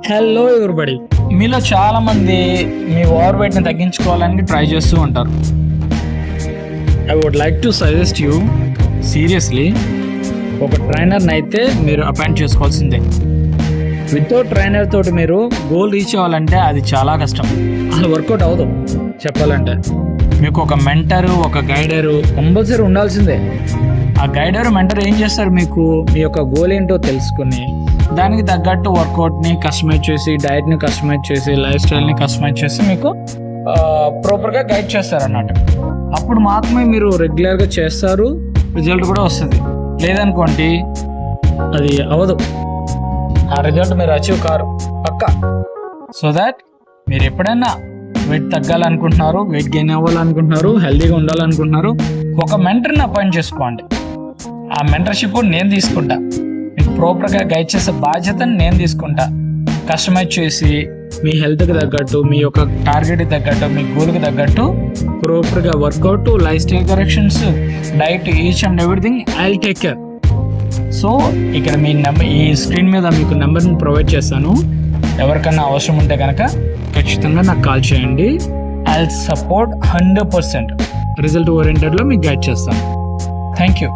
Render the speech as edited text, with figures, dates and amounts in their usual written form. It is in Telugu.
హలో ఎవరిబడి, మీలో చాలా మంది మీ ఓవర్ వెయిట్ని తగ్గించుకోవాలని ట్రై చేస్తూ ఉంటారు. I would like to suggest you seriously, ఒక ట్రైనర్ని అయితే మీరు అపాయింట్ చేసుకోవాల్సిందే. వితౌట్ ట్రైనర్ తోటి మీరు గోల్ రీచ్ అవ్వాలంటే అది చాలా కష్టం, అసలు వర్కౌట్ అవ్వదు. చెప్పాలంటే మీకు ఒక మెంటరు, ఒక గైడరు కంపల్సరీ ఉండాల్సిందే. ఆ గైడర్ మెంటర్ ఏం చేస్తారు, మీకు మీ యొక్క గోల్ ఏంటో తెలుసుకుని దానికి తగ్గట్టు వర్కౌట్ని కస్టమైజ్ చేసి, డైట్ని కస్టమైజ్ చేసి, లైఫ్ స్టైల్ని కస్టమైజ్ చేసి మీకు ప్రాపర్గా గైడ్ చేస్తారు అన్నట్టు. అప్పుడు మాత్రమే మీరు రెగ్యులర్గా చేస్తారు, రిజల్ట్ కూడా వస్తుంది. లేదనుకోండి అది అవ్వదు, ఆ రిజల్ట్ మీరు అచీవ్ కారు పక్కా. సో దాట్ మీరు ఎప్పుడైనా వెయిట్ తగ్గాలనుకుంటున్నారు, వెయిట్ గెయిన్ అవ్వాలనుకుంటున్నారు, హెల్తీగా ఉండాలనుకుంటున్నారు, ఒక మెంటర్ని అపాయింట్ చేసుకోండి. ఆ మెంటర్షిప్ నేను తీసుకుంటా, మీకు ప్రాపర్గా గైడ్ చేసే బాధ్యతను నేను తీసుకుంటా. కస్టమైజ్ చేసి మీ హెల్త్కి తగ్గట్టు, మీ యొక్క టార్గెట్కి తగ్గట్టు, మీ గోల్కి తగ్గట్టు ప్రాపర్గా workout, lifestyle corrections, diet, each and everything I will take care. So ఇక్కడ మీ నెంబర్, ఈ స్క్రీన్ మీద మీకు నెంబర్ని ప్రొవైడ్ చేస్తాను. ఎవరికన్నా అవసరం ఉంటే కనుక ఖచ్చితంగా నాకు కాల్ చేయండి. I will support 100%. రిజల్ట్ ఓరియంటెడ్లో మీకు గైడ్ చేస్తాను. Thank you.